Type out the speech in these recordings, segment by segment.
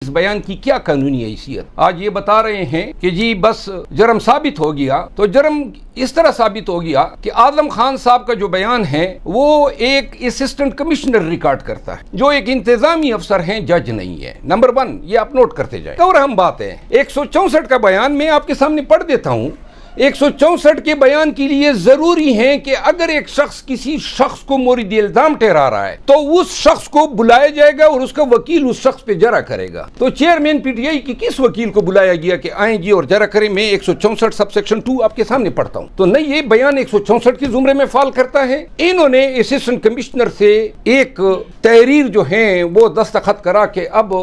اس بیان کی کیا قانونی حیثیت؟ آج یہ بتا رہے ہیں کہ جی بس جرم ثابت ہو گیا، تو جرم اس طرح ثابت ہو گیا کہ اعظم خان صاحب کا جو بیان ہے وہ ایک اسسٹنٹ کمشنر ریکارڈ کرتا ہے، جو ایک انتظامی افسر ہیں، جج نہیں ہے۔ نمبر 1 یہ آپ نوٹ کرتے جائیں۔ اور ہم بات ہے 164 کا بیان میں آپ کے سامنے پڑھ دیتا ہوں۔ 164 کے بیان کے لیے ضروری ہے کہ اگر ایک شخص کسی شخص کو مورد الزام ٹھہرا رہا ہے تو اس شخص کو بلایا جائے گا اور اس کا وکیل اس شخص پہ جرا کرے گا۔ تو چیئرمین پی ٹی آئی کی کس وکیل کو بلایا گیا کہ آئیں جی اور جرا کریں؟ میں 164 سب سیکشن 2 آپ کے سامنے پڑھتا ہوں۔ تو نہیں، یہ بیان 164 کے زمرے میں فال کرتا ہے۔ انہوں نے اسسٹنٹ کمشنر سے ایک تحریر جو ہیں وہ دستخط کرا کہ اب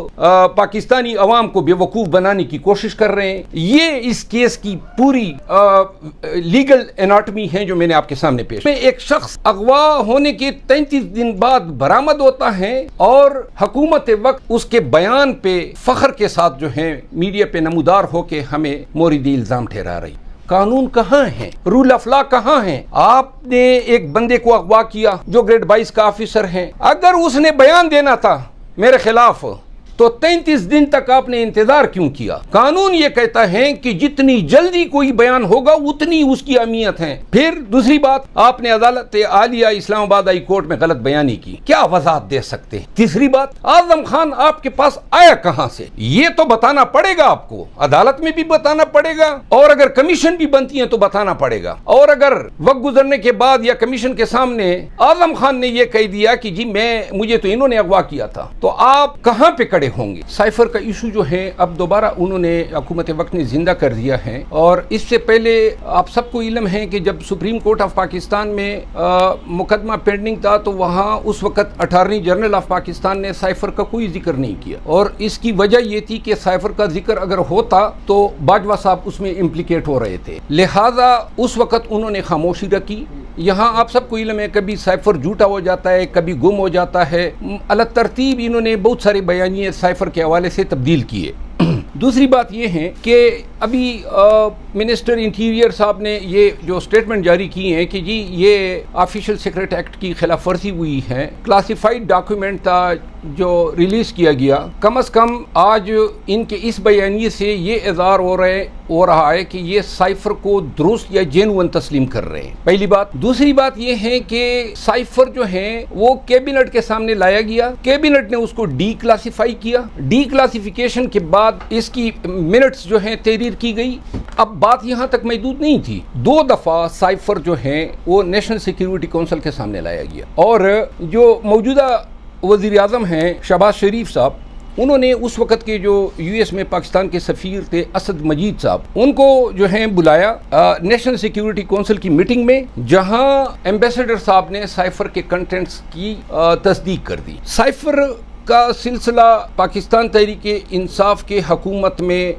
پاکستانی عوام کو بے وقوف بنانے کی کوشش کر رہے ہیں۔ یہ اس کیس کی پوری لیگل اناٹمی ہے جو میں نے آپ کے سامنے پیش میں ایک شخص اغوا ہونے کے 33 دن بعد برآمد ہوتا ہے اور حکومت وقت اس کے بیان پہ فخر کے ساتھ جو ہے میڈیا پہ نمودار ہو کے ہمیں مورد الزام ٹھہرا رہی۔ قانون کہاں ہے؟ رول آف لا کہاں ہے؟ آپ نے ایک بندے کو اغوا کیا جو گریڈ 22 کا آفیسر ہے، اگر اس نے بیان دینا تھا میرے خلاف تو 33 دن تک آپ نے انتظار کیوں کیا؟ قانون یہ کہتا ہے کہ جتنی جلدی کوئی بیان ہوگا اتنی اس کی اہمیت ہے۔ پھر دوسری بات، آپ نے عدالت عالیہ اسلام آباد ہائی کورٹ میں غلط بیانی کی، کیا وضاحت دے سکتے ہیں؟ تیسری بات، اعظم خان آپ کے پاس آیا کہاں سے؟ یہ تو بتانا پڑے گا آپ کو، عدالت میں بھی بتانا پڑے گا، اور اگر کمیشن بھی بنتی ہیں تو بتانا پڑے گا۔ اور اگر وقت گزرنے کے بعد یا کمیشن کے سامنے اعظم خان نے یہ کہہ دیا کہ جی مجھے تو انہوں نے اغوا کیا تھا، تو آپ کہاں پہ کڑے ہوں گے؟ سائفر کا ایشو جو ہے اب دوبارہ انہوں نے حکومت وقت نے زندہ کر دیا ہے، اور اس سے پہلے آپ سب کو علم ہے کہ جب سپریم کورٹ آف پاکستان میں مقدمہ پینڈنگ تھا تو وہاں اس وقت اٹارنی جنرل آف پاکستان نے سائفر کا کوئی ذکر نہیں کیا، اور اس کی وجہ یہ تھی کہ سائفر کا ذکر اگر ہوتا تو باجوہ صاحب اس میں امپلیکیٹ ہو رہے تھے، لہذا اس وقت انہوں نے خاموشی رکھی۔ یہاں آپ سب کو علم ہے کبھی سائفر جھوٹا ہو جاتا ہے، کبھی گم ہو جاتا ہے، الگ ترتیب انہوں نے بہت سارے بیانیے سائفر کے حوالے سے تبدیل کیے۔ دوسری بات یہ ہے کہ ابھی منسٹر انٹیریئر صاحب نے یہ جو سٹیٹمنٹ جاری کی ہے کہ جی یہ آفیشل سیکرٹ ایکٹ کی خلاف ورزی ہوئی ہے، کلاسیفائڈ ڈاکیومنٹ تھا جو ریلیز کیا گیا، کم از کم آج ان کے اس بیانیے سے یہ اظہار ہو رہا ہے کہ یہ سائفر کو درست یا جینوئن تسلیم کر رہے ہیں، پہلی بات۔ دوسری بات یہ ہے کہ سائفر جو ہے وہ کیبنٹ کے سامنے لایا گیا، کیبنٹ نے اس کو ڈی کلاسیفائی کیا، ڈی کلاسیفیکیشن کے بعد اس کی منٹس جو ہیں تحریر کی گئی۔ اب بات یہاں تک محدود نہیں تھی، 2 دفعہ سائفر جو ہے وہ نیشنل سیکیورٹی کونسل کے سامنے لایا گیا، اور جو موجودہ وزیر اعظم ہیں شہباز شریف صاحب، انہوں نے اس وقت کے جو یو ایس میں پاکستان کے سفیر تھے اسد مجید صاحب، ان کو جو ہے بلایا نیشنل سیکیورٹی کونسل کی میٹنگ میں، جہاں ایمبیسڈر صاحب نے سائفر کے کنٹینٹس کی تصدیق کر دی۔ سائفر کا سلسلہ پاکستان تحریک انصاف کے حکومت میں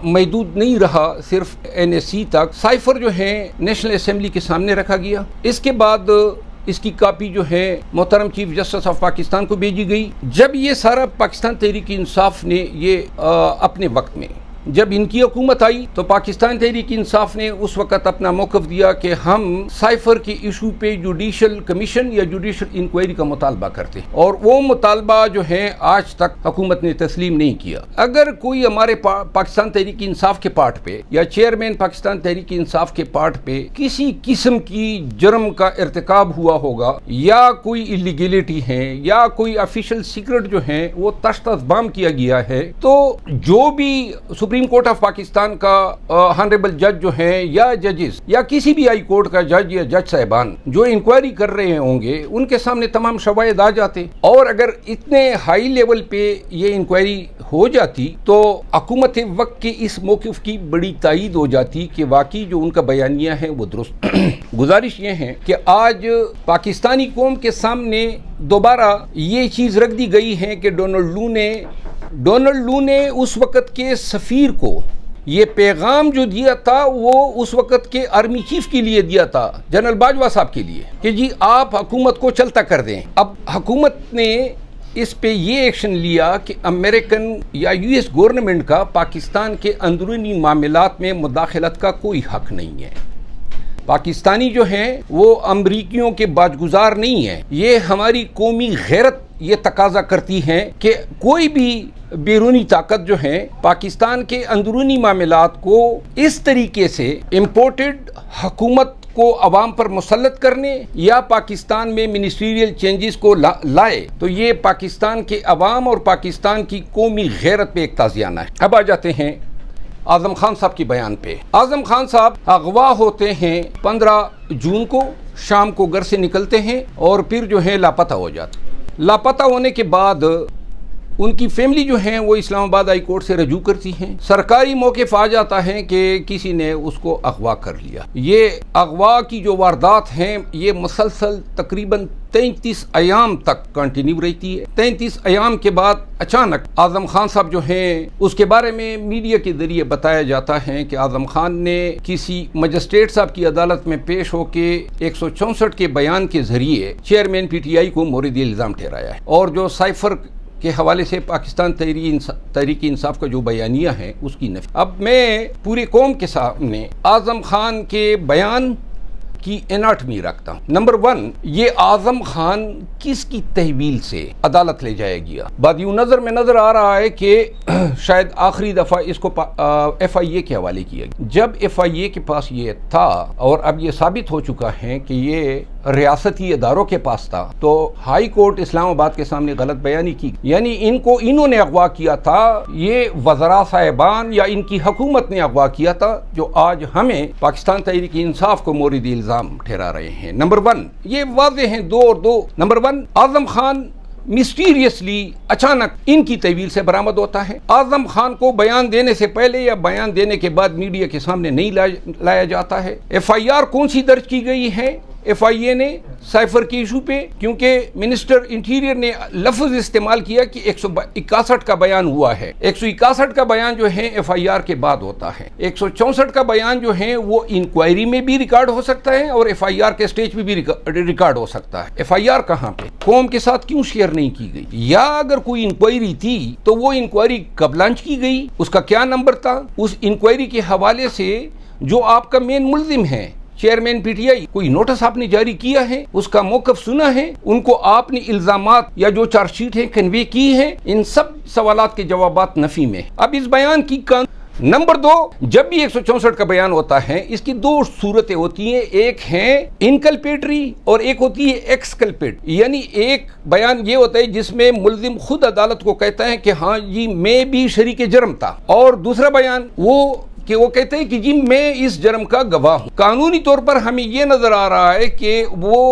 محدود نہیں رہا صرف NSC تک، سائفر جو ہے نیشنل اسمبلی کے سامنے رکھا گیا، اس کے بعد اس کی کاپی جو ہے محترم چیف جسٹس آف پاکستان کو بھیجی گئی۔ جب یہ سارا پاکستان تحریک انصاف نے یہ اپنے وقت میں جب ان کی حکومت آئی تو پاکستان تحریک انصاف نے اس وقت اپنا موقف دیا کہ ہم سائفر کے ایشو پہ جوڈیشل کمیشن یا جوڈیشل انکوائری کا مطالبہ کرتے، اور وہ مطالبہ جو ہے آج تک حکومت نے تسلیم نہیں کیا۔ اگر کوئی ہمارے پاکستان تحریک انصاف کے پارٹ پہ یا چیئرمین پاکستان تحریک انصاف کے پارٹ پہ کسی قسم کی جرم کا ارتکاب ہوا ہوگا، یا کوئی اللیگیلٹی ہے، یا کوئی آفیشل سیکرٹ جو ہے وہ تشت بام کیا گیا ہے، تو جو بھی سپریم کورٹ آف پاکستان کا ہانریبل جج جو ہیں یا ججز یا کسی بھی ہائی کورٹ کا جج یا جج صاحبان جو انکوائری کر رہے ہوں گے، ان کے سامنے تمام شواہد آ جاتے، اور اگر اتنے ہائی لیول پہ یہ انکوائری ہو جاتی تو حکومت وقت کے اس موقف کی بڑی تائید ہو جاتی کہ واقعی جو ان کا بیانیہ ہے وہ درست۔ گزارش یہ ہے کہ آج پاکستانی قوم کے سامنے دوبارہ یہ چیز رکھ دی گئی ہے کہ ڈونلڈ لو نے اس وقت کے سفیر کو یہ پیغام جو دیا تھا وہ اس وقت کے آرمی چیف کے لیے دیا تھا، جنرل باجوہ صاحب کے لیے، کہ جی آپ حکومت کو چلتا کر دیں۔ اب حکومت نے اس پہ یہ ایکشن لیا کہ امریکن یا US گورنمنٹ کا پاکستان کے اندرونی معاملات میں مداخلت کا کوئی حق نہیں ہے۔ پاکستانی جو ہیں وہ امریکیوں کے باجگزار نہیں ہیں، یہ ہماری قومی غیرت یہ تقاضا کرتی ہے کہ کوئی بھی بیرونی طاقت جو ہیں پاکستان کے اندرونی معاملات کو اس طریقے سے امپورٹڈ حکومت کو عوام پر مسلط کرنے یا پاکستان میں منسٹریل چینجز کو لائے تو یہ پاکستان کے عوام اور پاکستان کی قومی غیرت پہ ایک تازیانہ ہے۔ اب آ جاتے ہیں اعظم خان صاحب کی بیان پہ۔ اعظم خان صاحب اغوا ہوتے ہیں 15 جون کو، شام کو گھر سے نکلتے ہیں اور پھر جو ہے لاپتہ ہو جاتے ہیں۔ لاپتہ ہونے کے بعد ان کی فیملی جو ہیں وہ اسلام آباد ہائی کورٹ سے رجوع کرتی ہیں۔ سرکاری موقف آ جاتا ہے کہ کسی نے اس کو اغوا کر لیا۔ یہ اغوا کی جو واردات ہیں یہ مسلسل تقریباً 33 ایام تک کنٹینیو رہتی ہے۔ 33 ایام کے بعد اچانک اعظم خان صاحب جو ہیں اس کے بارے میں میڈیا کے ذریعے بتایا جاتا ہے کہ اعظم خان نے کسی مجسٹریٹ صاحب کی عدالت میں پیش ہو کے 164 کے بیان کے ذریعے چیئرمین پی ٹی آئی کو مورد الزام ٹھہرایا ہے، اور جو سائفر کے حوالے سے پاکستان تحریک انصاف کا جو بیانیہ ہے اس کی نفی۔ اب میں پوری قوم کے سامنے اعظم خان کے بیان کی اناٹمی رکھتا ہوں۔ نمبر 1، یہ اعظم خان کس کی تحویل سے عدالت لے جایا گیا؟ بعد یوں نظر میں نظر آ رہا ہے کہ شاید آخری دفعہ اس کو ایف آئی اے کے حوالے کیا گیا۔ جب ایف آئی اے کے پاس یہ تھا اور اب یہ ثابت ہو چکا ہے کہ یہ ریاستی اداروں کے پاس تھا تو ہائی کورٹ اسلام آباد کے سامنے غلط بیانی کی، یعنی انہوں نے اغوا کیا تھا، یہ وزراء صاحبان یا ان کی حکومت نے اغوا کیا تھا جو آج ہمیں پاکستان تحریک انصاف کو مورد الزام ٹھہرا رہے ہیں۔ نمبر 1، یہ واضح ہیں 2 اور 2۔ نمبر 1، اعظم خان مسٹیریسلی اچانک ان کی تحویل سے برآمد ہوتا ہے۔ اعظم خان کو بیان دینے سے پہلے یا بیان دینے کے بعد میڈیا کے سامنے نہیں لایا جاتا ہے۔ ایف آئی آر کون سی درج کی گئی ہے ایف آئی اے نے سائفر کے ایشو پہ؟ کیونکہ منسٹر انٹیریئر نے لفظ استعمال کیا کہ 161 کا بیان ہوا ہے۔ 161 کا بیان جو ہے ایف آئی آر کے بعد ہوتا ہے۔ 164 کا بیان جو ہے وہ انکوائری میں بھی ریکارڈ ہو سکتا ہے اور ایف آئی آر کے سٹیج پہ بھی ریکارڈ ہو سکتا ہے۔ ایف آئی آر کہاں پہ؟ قوم کے ساتھ کیوں شیئر نہیں کی گئی؟ یا اگر کوئی انکوائری تھی تو وہ انکوائری کب لانچ کی گئی؟ اس کا کیا نمبر تھا؟ اس انکوائری کے حوالے سے جو آپ کا مین ملزم ہے چیئرمین پی ٹی آئی، کوئی نوٹس آپ نے جاری کیا ہے؟ اس کا موقف سنا ہے؟ ان کو آپ نے الزامات یا جو چارج شیٹ ہے کنوے کی ہے؟ ان سب سوالات کے جوابات نفی میں۔ اب اس بیان کی نمبر 2، جب بھی 164 کا بیان ہوتا ہے اس کی 2 صورتیں ہوتی ہیں، ایک ہے انکلپیٹری اور ایک ہوتی ہے ایکسکلپیٹ، یعنی ایک بیان یہ ہوتا ہے جس میں ملزم خود عدالت کو کہتا ہے کہ ہاں جی میں بھی شریک جرم تھا، اور دوسرا بیان وہ کہتے ہیں کہ جی میں اس جرم کا گواہ ہوں۔ قانونی طور پر ہمیں یہ نظر آ رہا ہے کہ وہ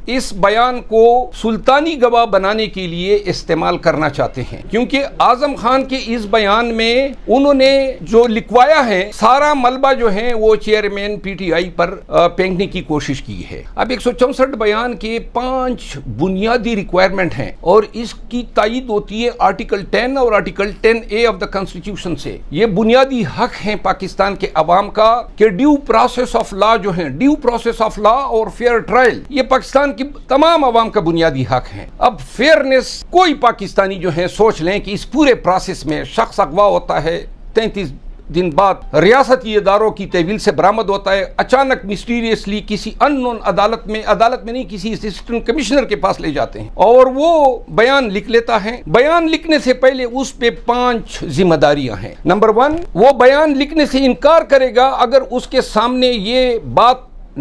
اس بیان کو سلطانی گواہ بنانے کے لیے استعمال کرنا چاہتے ہیں، کیونکہ اعظم خان کے اس بیان میں انہوں نے جو لکھوایا ہے سارا ملبہ جو ہے وہ چیئرمین پی ٹی آئی پر پھینکنے کی کوشش کی ہے۔ اب 164 بیان کے 5 بنیادی ریکوائرمنٹ ہیں اور اس کی تائید ہوتی ہے آرٹیکل 10 اور article 10A of the constitution سے۔ یہ بنیادی حق ہیں پاکستان کے عوام کا کہ ڈیو پروسیس آف لا جو ہیں، ڈیو پروسیس آف لا اور فیئر ٹرائل، یہ پاکستان کی تمام عوام کا بنیادی حق ہے۔ اب فیئرنس، کوئی پاکستانی جو ہے سوچ لیں کہ اس پورے پروسیس میں شخص اغوا ہوتا ہے، 33 دن بعد ریاستی اداروں کی تحویل سے برآمد ہوتا ہے، اچانک مسٹیریسلی کسی ان نون عدالت میں نہیں کسی اسسٹنٹ کمشنر کے پاس لے جاتے ہیں اور وہ بیان لکھ لیتا ہے۔ بیان لکھنے سے پہلے اس پہ 5 ذمہ داریاں ہیں۔ نمبر 1، وہ بیان لکھنے سے انکار کرے گا اگر اس کے سامنے یہ بات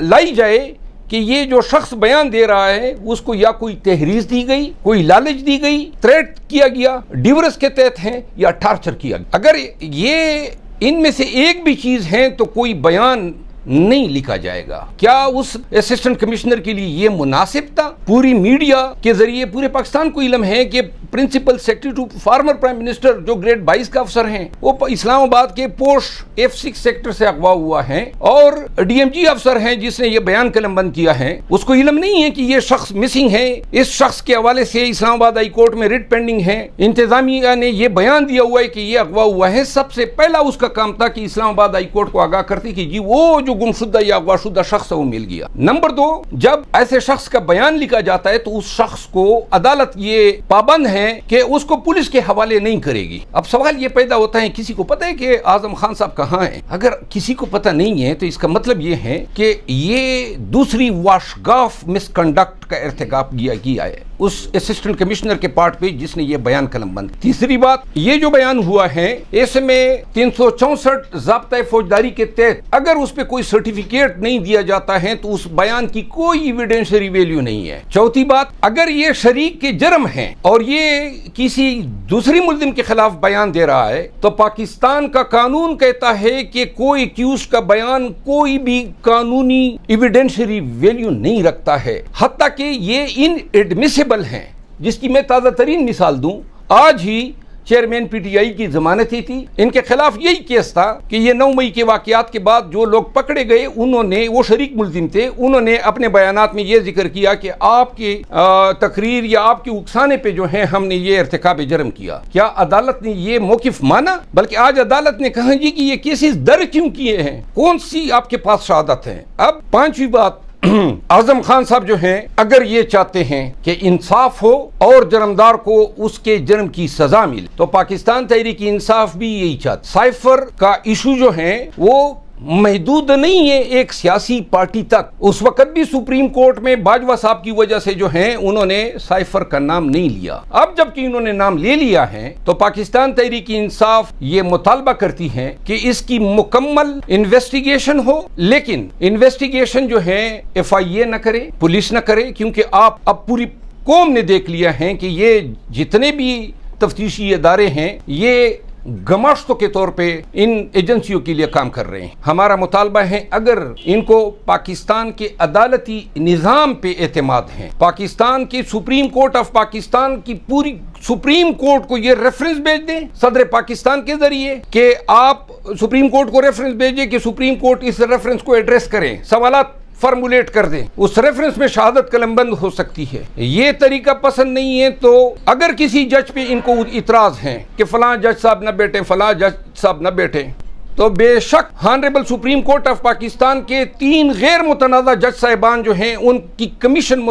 لائی جائے کہ یہ جو شخص بیان دے رہا ہے اس کو یا کوئی تحریض دی گئی، کوئی لالچ دی گئی، تھریٹ کیا گیا، ڈیورس کے تحت ہیں یا ٹارچر کیا گیا۔ اگر یہ ان میں سے ایک بھی چیز ہے تو کوئی بیان نہیں لکھا جائے گا۔ کیا اس اسسٹنٹ کمشنر کے لیے یہ مناسب تھا؟ پوری میڈیا کے ذریعے پورے پاکستان کو علم ہے کہ principal secretary to former prime minister جو گریڈ 22 کا افسر ہیں وہ اسلام آباد کے پوسٹ F6 سیکٹر سے اغوا ہوا ہے، اور ڈی ایم جی افسر ہیں جس نے یہ بیان قلم بند کیا ہے، اس کو علم نہیں ہے کہ یہ شخص مسنگ ہے۔ اس شخص کے حوالے سے اسلام آباد ہائی کورٹ میں ریٹ پینڈنگ ہے، انتظامیہ نے یہ بیان دیا ہوا ہے کہ یہ اغوا ہوا ہے۔ سب سے پہلا اس کا کام تھا کہ اسلام آباد ہائی کورٹ کو آگاہ کرتی کہ جی وہ جو گمشدہ یا اغوا شدہ شخص وہ مل گیا۔ نمبر 2، جب ایسے شخص کا بیان لکھا جاتا ہے تو اس شخص کو عدالت یہ پابند ہے کہ اس کو پولیس کے حوالے نہیں کرے گی۔ اب سوال یہ پیدا ہوتا ہے کسی کو پتہ ہے کہ اعظم خان صاحب کہاں ہیں؟ اگر کسی کو پتہ نہیں ہے تو اس کا مطلب یہ ہے کہ یہ دوسری واشگاف مس کنڈکٹ کا ارتکاب کیا ہے اس اسسٹنٹ کمشنر کے پارٹ پہ جس نے یہ بیان قلم بند. تیسری بات، یہ جو بیان ہوا ہے اس میں 364 ضابطۂ فوجداری کے تحت اگر اس پہ کوئی سرٹیفکیٹ نہیں دیا جاتا ہے تو اس بیان کی کوئی ایویڈنشری ویلیو نہیں ہے. چوتھی بات، اگر یہ شریک کے جرم ہیں اور یہ کسی دوسری ملزم کے خلاف بیان دے رہا ہے تو پاکستان کا قانون کہتا ہے کہ کوئی ایکیوز کا بیان کوئی بھی قانونی ایویڈنشری ویلیو نہیں رکھتا ہے، حتیٰ کہ یہ ان ایڈمیسیبل ہیں. جس کی میں تازہ ترین مثال دوں، آج ہی چیئرمین پی ٹی آئی کی ضمانت ہی تھی، ان کے خلاف یہی کیس تھا کہ یہ 9 مئی کے واقعات کے بعد جو لوگ پکڑے گئے انہوں نے، وہ شریک ملزم تھے، انہوں نے اپنے بیانات میں یہ ذکر کیا کہ آپ کی تقریر یا آپ کی اکسانے پہ جو ہے ہم نے یہ ارتکاب جرم کیا. کیا عدالت نے یہ موقف مانا؟ بلکہ آج عدالت نے کہا جی کہ یہ کیسز درج کیوں کیے ہیں، کون سی آپ کے پاس شہادت ہے. اب پانچویں بات، اعظم خان صاحب جو ہیں اگر یہ چاہتے ہیں کہ انصاف ہو اور جرمدار کو اس کے جرم کی سزا ملے تو پاکستان تحریک انصاف بھی یہی چاہتے. سائفر کا ایشو جو ہے وہ محدود نہیں ہے ایک سیاسی پارٹی تک. اس وقت بھی سپریم کورٹ میں باجوہ صاحب کی وجہ سے جو ہیں انہوں نے سائفر کا نام نہیں لیا. اب جبکہ انہوں نے نام لے لیا ہے تو پاکستان تحریک انصاف یہ مطالبہ کرتی ہے کہ اس کی مکمل انویسٹیگیشن ہو، لیکن انویسٹیگیشن جو ہے ایف آئی اے نہ کرے، پولیس نہ کرے، کیونکہ آپ اب پوری قوم نے دیکھ لیا ہے کہ یہ جتنے بھی تفتیشی ادارے ہیں یہ گماشتوں کے طور پہ ان ایجنسیوں کے لیے کام کر رہے ہیں. ہمارا مطالبہ ہے اگر ان کو پاکستان کے عدالتی نظام پہ اعتماد ہے، پاکستان کی سپریم کورٹ آف پاکستان کی پوری سپریم کورٹ کو یہ ریفرنس بھیج دیں صدر پاکستان کے ذریعے کہ آپ سپریم کورٹ کو ریفرنس بھیجیں کہ سپریم کورٹ اس ریفرنس کو ایڈریس کریں، سوالات فارمولیٹ کر دیں، اس ریفرنس میں شہادت قلم بند ہو سکتی ہے. یہ طریقہ پسند نہیں ہے تو اگر کسی جج پہ ان کو اعتراض ہیں کہ فلاں جج صاحب نہ بیٹھیں، فلاں جج صاحب نہ بیٹھیں، تو بے شک ہانریبل سپریم کورٹ آف پاکستان کے 3 غیر متنازع جج صاحبان جو ہیں ان کی کمیشن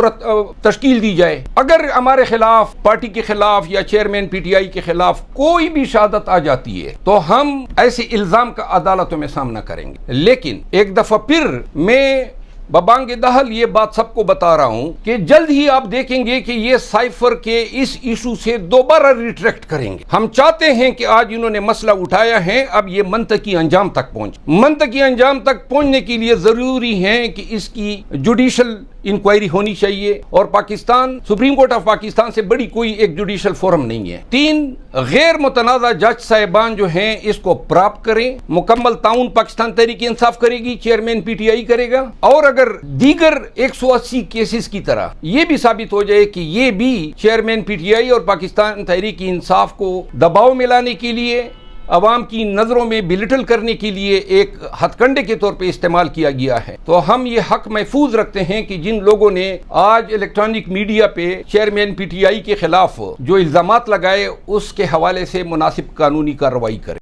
تشکیل دی جائے. اگر ہمارے خلاف، پارٹی کے خلاف یا چیئرمین پی ٹی آئی کے خلاف کوئی بھی شہادت آ جاتی ہے تو ہم ایسے الزام کا عدالتوں میں سامنا کریں گے. لیکن ایک دفعہ پھر میں ببانگ دہل یہ بات سب کو بتا رہا ہوں کہ جلد ہی آپ دیکھیں گے کہ یہ سائفر کے اس ایشو سے دوبارہ ریٹریکٹ کریں گے. ہم چاہتے ہیں کہ آج انہوں نے مسئلہ اٹھایا ہے، اب یہ منطقی انجام تک منطقی انجام تک پہنچنے کے لیے ضروری ہے کہ اس کی جوڈیشل انکوائری ہونی چاہیے، اور Pakistan supreme court of Pakistan سے بڑی کوئی ایک جوڈیشل فورم نہیں ہے. 3 غیر متنازع جج صاحبان جو ہیں اس کو پراپت کریں. مکمل تعاون پاکستان تحریک انصاف کرے گی، چیئرمین پی ٹی آئی کرے گا، اور اگر دیگر 180 کیسز کی طرح یہ بھی ثابت ہو جائے کہ یہ بھی چیئرمین پی ٹی آئی اور پاکستان تحریک انصاف کو دباؤ میں لانے کے لیے، عوام کی نظروں میں بلٹل کرنے کے لیے ایک ہتھ کنڈے کے طور پہ استعمال کیا گیا ہے، تو ہم یہ حق محفوظ رکھتے ہیں کہ جن لوگوں نے آج الیکٹرانک میڈیا پہ چیئرمین پی ٹی آئی کے خلاف جو الزامات لگائے اس کے حوالے سے مناسب قانونی کارروائی کریں.